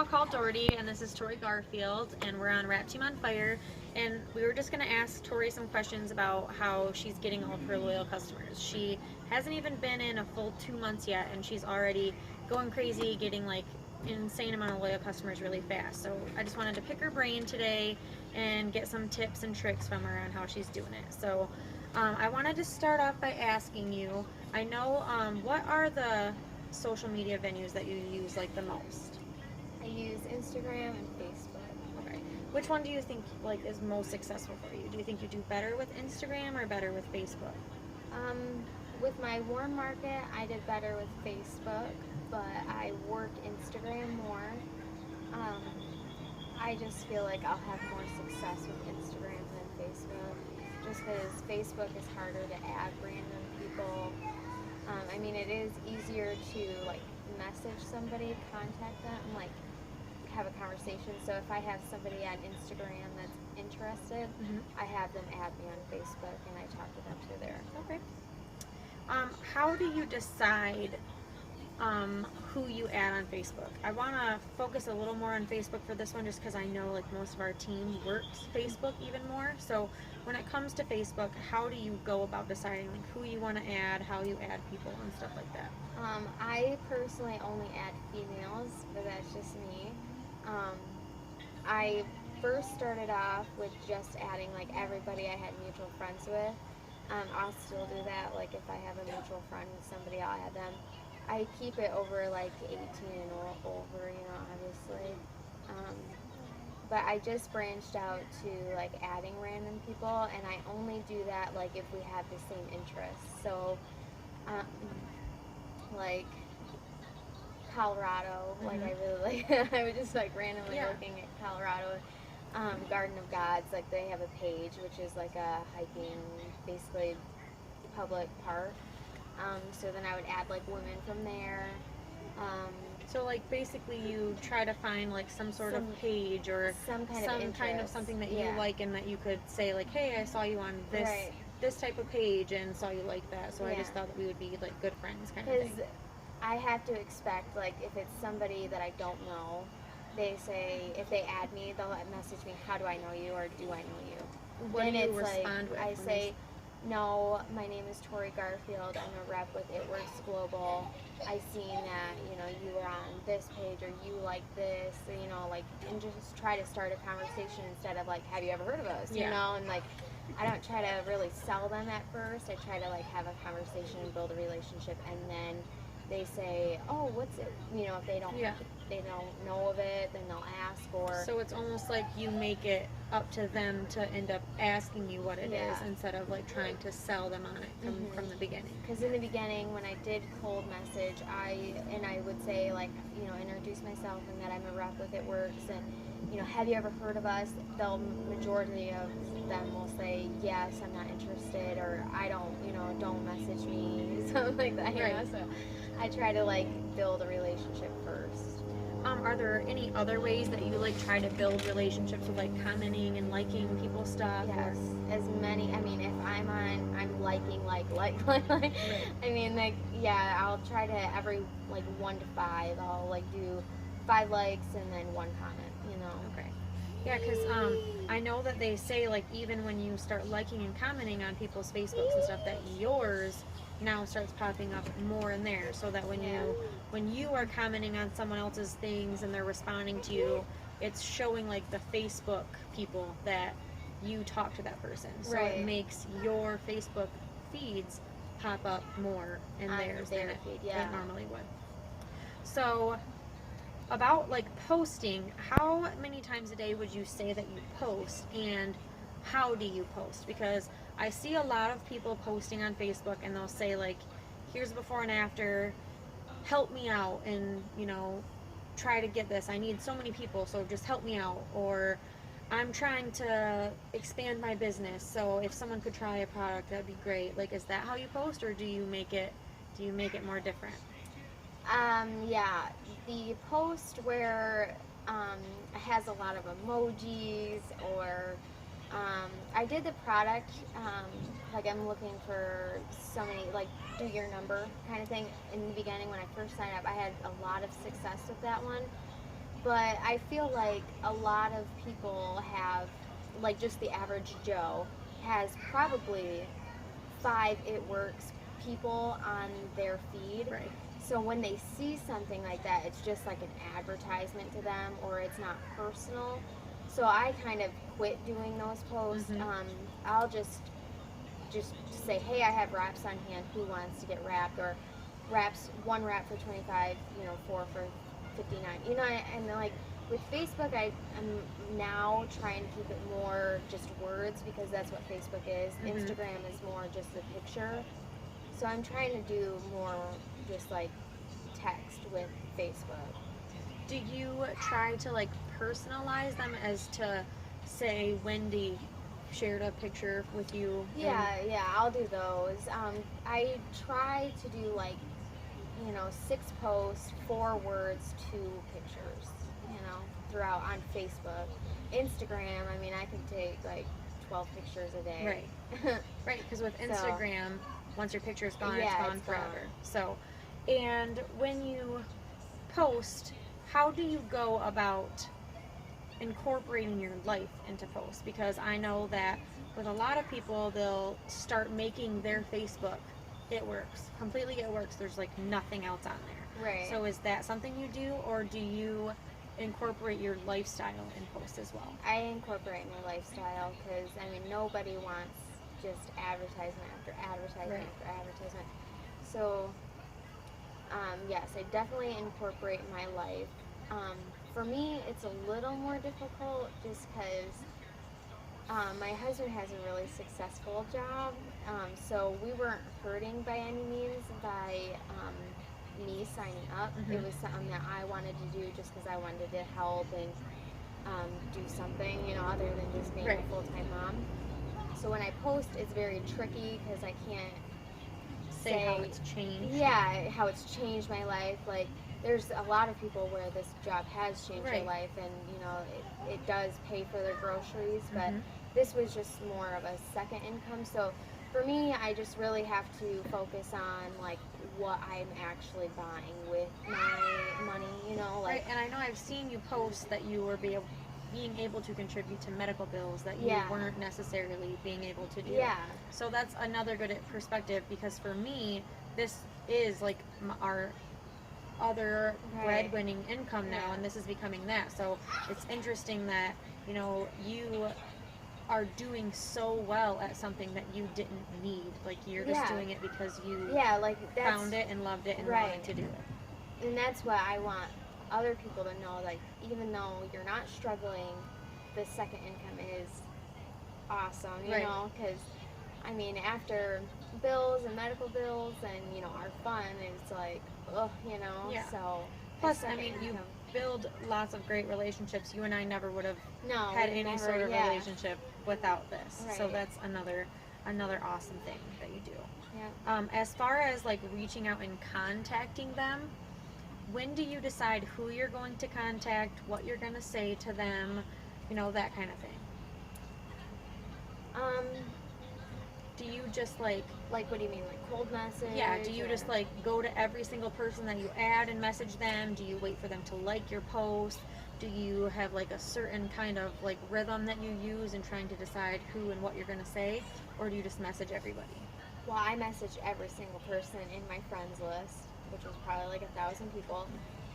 Macall Doherty, and this is Tori Garfield, and we're on Rap Team on Fire. And we were just going to ask Tori some questions about how she's getting all of her loyal customers. She hasn't even been in a full 2 months yet, and she's already going crazy, getting like an insane amount of loyal customers really fast. So I just wanted to pick her brain today and get some tips and tricks from her on how she's doing it. So I wanted to start off by asking you, I know, what are the social media venues that you use like the most? I use Instagram and Facebook. Okay. Which one do you think like is most successful for you? Do you think you do better with Instagram or better with Facebook? With my warm market, I did better with Facebook, but I work Instagram more. I just feel like I'll have more success with Instagram than Facebook, just because Facebook is harder to add random people. I mean, it is easier to like message somebody, contact them, like have a conversation. So if I have somebody on Instagram that's interested, I have them add me on Facebook and I talk to them through there. Okay. How do you decide who you add on Facebook? I want to focus a little more on Facebook for this one just because I know like most of our team works Facebook even more. So when it comes to Facebook, how do you go about deciding like who you want to add, how you add people and stuff like that? I personally only add females, but that's just me. I first started off with just adding like everybody I had mutual friends with. I'll still do that, like if I have a mutual friend with somebody, I'll add them. I keep it over like 18 and over, you know, obviously. But I just branched out to like adding random people, and I only do that like if we have the same interests. So, like Colorado, like I really like, I was just like randomly looking at Colorado. Garden of Gods, like they have a page which is like a hiking, basically public park. So then I would add like women from there. So like basically you try to find like some sort of page or some kind of something that you like and that you could say like, hey, I saw you on this type of page and saw you like that. So I just thought that we would be like good friends kind of thing. Because I have to expect like if it's somebody that I don't know, they say if they add me, they'll message me, how do I know you or do I know you? What then do you it's respond like with? I say, no, my name is Tori Garfield. I'm a rep with It Works Global. I seen that, you know, you were on this page or you like this, or, you know, like, and just try to start a conversation instead of like, have you ever heard of us? You know, and like, I don't try to really sell them at first. I try to like have a conversation and build a relationship, and then they say, oh, what's it? You know, if they don't know of it, then they'll ask. Or so it's almost like you make it up to them to end up asking you what it is instead of like trying to sell them on it from the beginning. Because in the beginning, when I did cold message, I would say like, you know, introduce myself and that I'm a rep with It Works, and you know, have you ever heard of us? The majority of them will say yes, I'm not interested, or I don't, you know, don't message me, something like that. You know? So I try to like build a relationship first. Are there any other ways that you like try to build relationships with like commenting and liking people's stuff? Yes, as many. I mean, if I'm on, I'm liking like. I mean, like I'll try to every like 1 to 5. I'll like do 5 likes and then 1 comment. You know. Okay. Yeah, because I know that they say like even when you start liking and commenting on people's Facebooks and stuff, that yours now starts popping up more in there, so that when you are commenting on someone else's things and they're responding to you, it's showing like the Facebook people that you talk to that person. So it makes your Facebook feeds pop up more in theirs than it normally would. So about like posting, how many times a day would you say that you post, and how do you post? Because I see a lot of people posting on Facebook and they'll say like, here's before and after, help me out, and you know, try to get this, I need so many people, so just help me out, or I'm trying to expand my business, so if someone could try a product, that'd be great. Like, is that how you post, or do you make it more different? The post where it has a lot of emojis, or I did the product, like I'm looking for so many, like do your number kind of thing. In the beginning when I first signed up, I had a lot of success with that one, But I feel like a lot of people have, like just the average Joe, has probably 5 It Works people on their feed. Right. So when they see something like that, it's just like an advertisement to them, or it's not personal. So I kind of quit doing those posts. I'll just say, hey, I have wraps on hand. Who wants to get wrapped? Or wraps, 1 wrap for 25, 4 for 59. And then, like with Facebook, I'm now trying to keep it more just words, because that's what Facebook is. Instagram is more just a picture. So I'm trying to do more just like text with Facebook. Do you try to like personalize them, as to say Wendy shared a picture with you? Yeah, I'll do those. I try to do like 6 posts, 4 words, 2 pictures, throughout on Facebook. Instagram, I mean, I can take like 12 pictures a day. Right. Right, because with Instagram, once your picture's gone, Yeah, it's gone it's forever. gone. So, and when you post, how do you go about incorporating your life into posts? Because I know that with a lot of people, they'll start making their Facebook It Works. Completely It Works. There's like nothing else on there. Right. So is that something you do, or do you incorporate your lifestyle in posts as well? I incorporate my lifestyle, because I mean, nobody wants just advertisement after advertisement after advertisement. So yes, I definitely incorporate my life. For me, it's a little more difficult just because my husband has a really successful job, so we weren't hurting by any means by me signing up. It was something that I wanted to do just because I wanted to help and do something, other than just being a full-time mom. So when I post, it's very tricky because I can't Say how it's changed. Yeah, how it's changed my life. Like, there's a lot of people where this job has changed their life, and it does pay for their groceries, but this was just more of a second income. So for me, I just really have to focus on like what I'm actually buying with my money, like. Right, and I know I've seen you post that you were being able to contribute to medical bills that you weren't necessarily being able to do. Yeah. So that's another good perspective, because for me, this is like our other breadwinning income now, and this is becoming that. So it's interesting that you are doing so well at something that you didn't need. Like, you're just doing it because you like found it and loved it and wanted to do it. And that's what I want other people to know. Like, even though you're not struggling, the second income is awesome, you know, because I mean, after bills and medical bills and our fun, it's like, so. Plus, I mean, you build lots of great relationships. You and I never would have had any sort of relationship without this. So that's another awesome thing that you do. Yeah. As far as like reaching out and contacting them, when do you decide who you're going to contact, what you're going to say to them, that kind of thing? Do you just like what do you mean, like cold message? Yeah, do you just like go to every single person that you add and message them? Do you wait for them to like your post? Do you have like a certain kind of like rhythm that you use in trying to decide who and what you're going to say? Or do you just message everybody? Well, I message every single person in my friends list, which was probably like 1,000 people.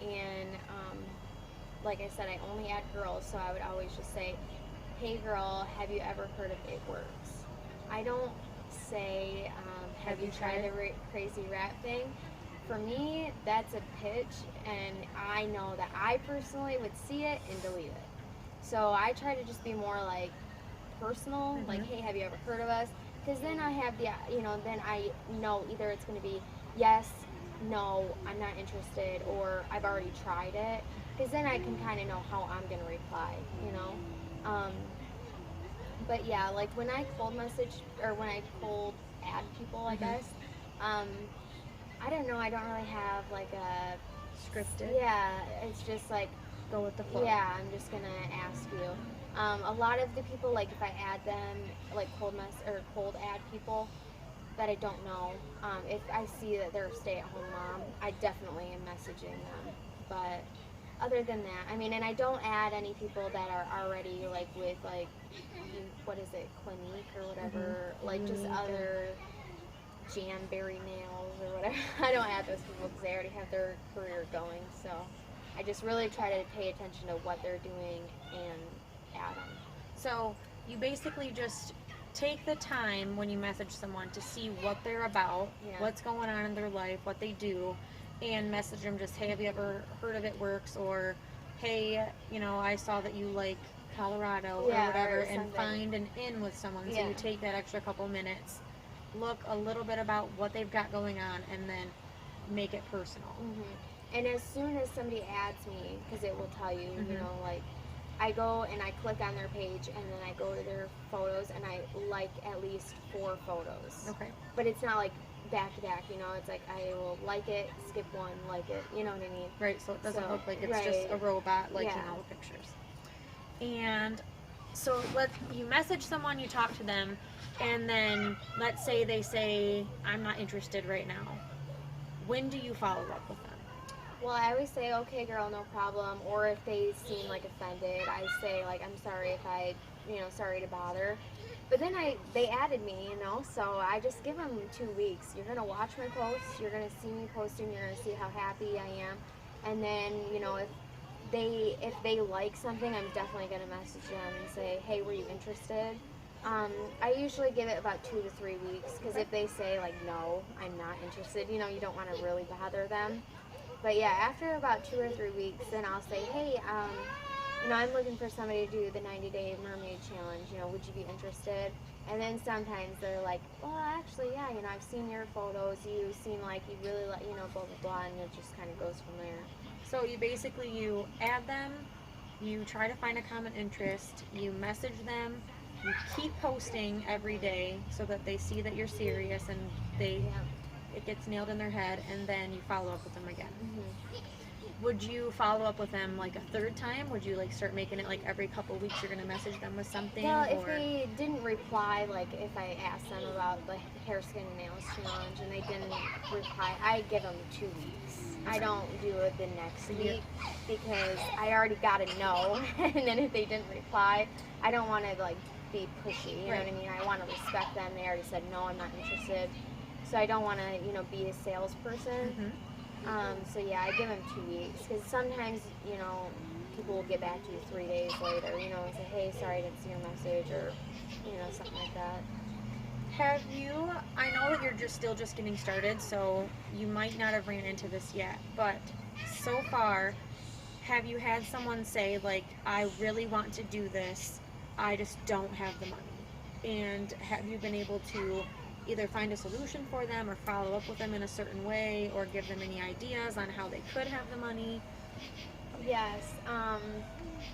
And like I said, I only add girls, so I would always just say, hey girl, have you ever heard of It Works? I don't say, have you tried the crazy rap thing? For me, that's a pitch, and I know that I personally would see it and delete it. So I try to just be more like personal, like, hey, have you ever heard of us? Because then I have the, then I know either it's going to be yes, no, I'm not interested, or I've already tried it. Because then I can kind of know how I'm going to reply, But yeah, like when I cold message, or when I cold add people, I guess, I don't know, I don't really have like a Scripted? Yeah, it's just like, go with the flow. Yeah, I'm just going to ask you. A lot of the people, like if I add them, like cold add people that I don't know, if I see that they're a stay-at-home mom, I definitely am messaging them. But other than that, I mean, and I don't add any people that are already like with like, what is it, Clinique or whatever, like just Clinique, other Jamberry nails or whatever. I don't add those people because they already have their career going. So I just really try to pay attention to what they're doing and add them. So you basically just take the time when you message someone to see what they're about, Yeah. what's going on in their life, what they do, and message them just, hey, have you ever heard of It Works? Or, hey, I saw that you like Colorado, Yeah, or whatever, or and something. find an in with someone. So Yeah. you take that extra couple minutes, look a little bit about what they've got going on, and then make it personal. Mm-hmm. And as soon as somebody adds me, because it will tell you, Mhm. like, I go and I click on their page and then I go to their photos and I like at least 4 photos. Okay. But it's not like back to back, it's like I will like it, skip one, like it, you know what I mean? Right, so it doesn't So, look like it's right. just a robot liking Yeah. all the pictures. And so you message someone, you talk to them, and then let's say they say, I'm not interested right now. When do you follow up with them? Well, I always say, okay, girl, no problem. Or if they seem like offended, I say, like, I'm sorry if I, sorry to bother. But then they added me, so I just give them 2 weeks. You're going to watch my posts. You're going to see me posting. You're going to see how happy I am. And then, if they like something, I'm definitely going to message them and say, hey, were you interested? I usually give it about 2 to 3 weeks because if they say, like, no, I'm not interested, you don't want to really bother them. But yeah, after about 2 or 3 weeks, then I'll say, hey, I'm looking for somebody to do the 90-day mermaid challenge. Would you be interested? And then sometimes they're like, well, actually, yeah, I've seen your photos. You seem like you really like, blah, blah, blah. And it just kind of goes from there. So you add them, you try to find a common interest, you message them, you keep posting every day so that they see that you're serious and it gets nailed in their head, and then you follow up with them again. Mm-hmm. Would you follow up with them like a third time? Would you like start making it like every couple weeks you're going to message them with something? Well, if they didn't reply, like if I asked them about the hair, skin, and nails challenge and they didn't reply, I give them 2 weeks. I don't do it the next week because I already got to know. And then if they didn't reply, I don't want to like be pushy. You know what I mean? I want to respect them. They already said no, I'm not interested. So I don't want to, be a salesperson. Mm-hmm. So yeah, I give them 2 weeks because sometimes, people will get back to you 3 days later, and say, hey, sorry, I didn't see your message, or, something like that. I know that you're still just getting started, so you might not have ran into this yet, but so far, have you had someone say, like, I really want to do this, I just don't have the money? And have you been able to either find a solution for them or follow up with them in a certain way or give them any ideas on how they could have the money? Yes.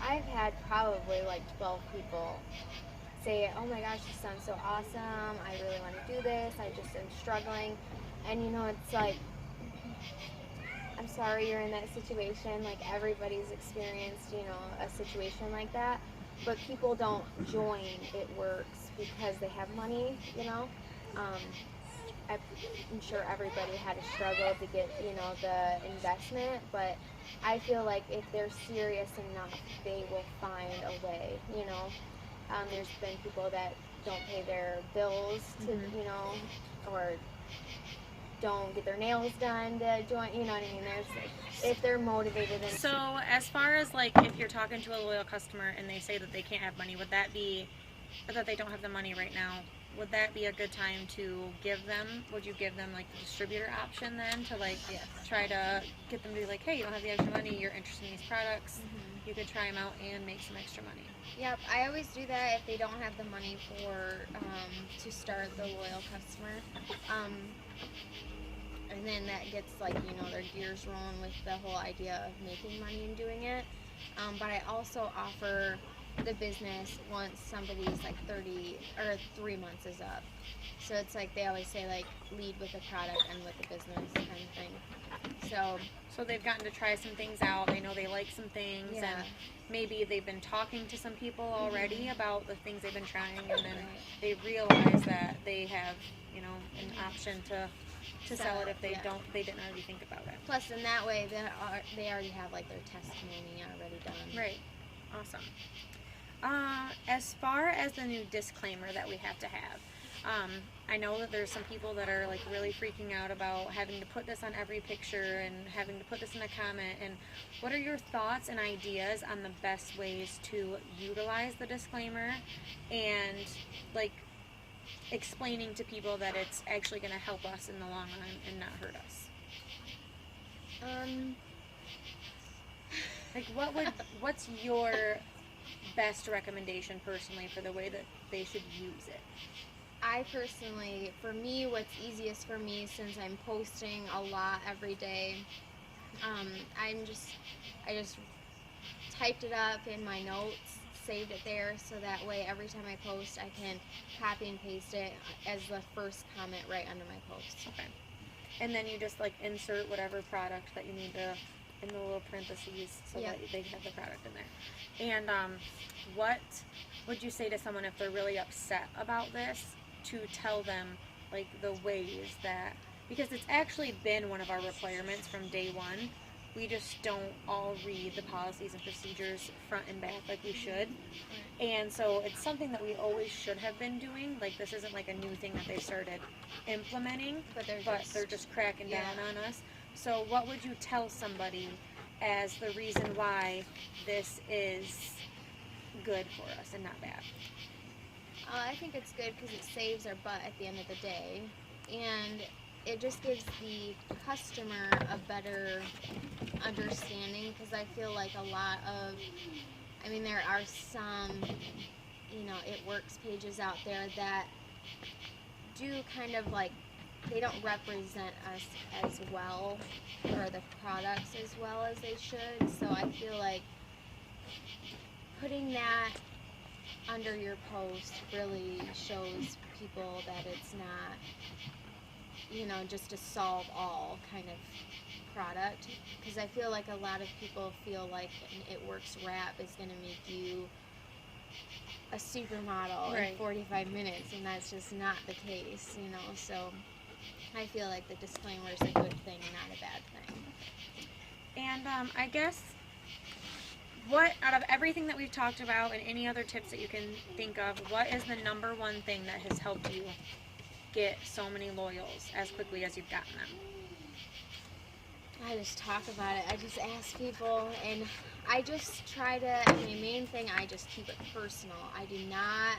I've had probably like 12 people say, oh my gosh, this sounds so awesome. I really want to do this. I just am struggling. And it's like, I'm sorry you're in that situation. Like everybody's experienced, a situation like that. But people don't join It Works because they have money, I'm sure everybody had a struggle to get, the investment, but I feel like if they're serious enough, they will find a way, There's been people that don't pay their bills to, or don't get their nails done to join, you know what I mean? If they're motivated. And So as far as like if you're talking to a loyal customer and they say that they can't have money, would that be, or that they don't have the money right now, would that be a good time to would you give them like the distributor option then to like try to get them to be like, hey, you don't have the extra money, you're interested in these products, you could try them out and make some extra money? Yep, I always do that if they don't have the money to start the loyal customer. And then that gets like, their gears rolling with the whole idea of making money and doing it. But I also offer the business once somebody's like 30 or 3 months is up. So it's like they always say like lead with the product and with the business kind of thing. So they've gotten to try some things out. They know they like some things, and maybe they've been talking to some people already about the things they've been trying, and then they realize that they have, an option to to sell it if they yeah. they didn't already think about it. Plus, in that way, they already have like their testimony already done. Right. Awesome. As far as the new disclaimer that we have to have, I know that there's some people that are like really freaking out about having to put this on every picture and having to put this in a comment. And what are your thoughts and ideas on the best ways to utilize the disclaimer and like explaining to people that it's actually going to help us in the long run and not hurt us? Like what's your best recommendation personally for the way that they should use it? I personally, for me, what's easiest for me, since I'm posting a lot every day, I just typed it up in my notes, saved it there, so that way every time I post, I can copy and paste it as the first comment right under my post. Okay. And then you just like insert whatever product that you need to in the little parentheses so that they have the product in there. And what would you say to someone if they're really upset about this, to tell them like the ways that, because it's actually been one of our requirements from day one, we just don't all read the policies and procedures front and back like we should. And so it's something that we always should have been doing. Like this isn't like a new thing that they started implementing, but they're just cracking down on us. So what would you tell somebody as the reason why this is good for us and not bad? I think it's good because it saves our butt at the end of the day, and it just gives the customer a better understanding, because I feel like a lot of, I mean, there are some, It Works pages out there that do kind of like, they don't represent us as well, or the products as well as they should. So I feel like putting that under your post really shows people that it's not, just a solve all kind of product. Because I feel like a lot of people feel like an It Works wrap is going to make you a supermodel in 45 minutes, and that's just not the case, So I feel like the disclaimer is a good thing and not a bad thing. And I guess, what, out of everything that we've talked about and any other tips that you can think of, what is the number one thing that has helped you get so many loyals as quickly as you've gotten them? I just talk about it. I just ask people, and I just try to, my main thing, I just keep it personal. I do not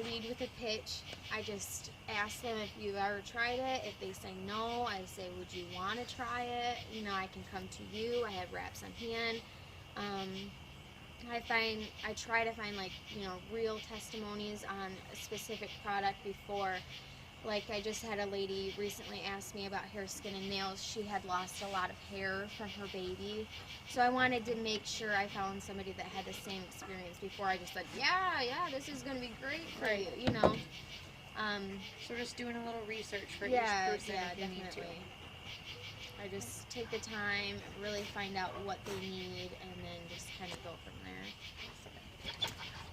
lead with a pitch. I just ask them if you've ever tried it. If they say no, I say, would you want to try it? I can come to you. I have wraps on hand. I try to find real testimonies on a specific product before. Like, I just had a lady recently ask me about hair, skin, and nails. She had lost a lot of hair from her baby. So I wanted to make sure I found somebody that had the same experience before I just said, yeah, this is going to be great for you, So just doing a little research for each person if you need to. I just take the time, really find out what they need, and then just kind of go from there.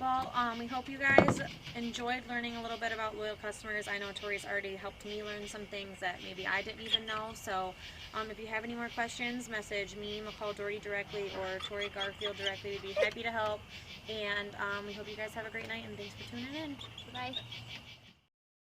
Well, we hope you guys enjoyed learning a little bit about loyal customers. I know Tori's already helped me learn some things that maybe I didn't even know. So if you have any more questions, message me, Macall Doherty directly, or Tori Garfield directly. We'd be happy to help. And we hope you guys have a great night, and thanks for tuning in. Bye.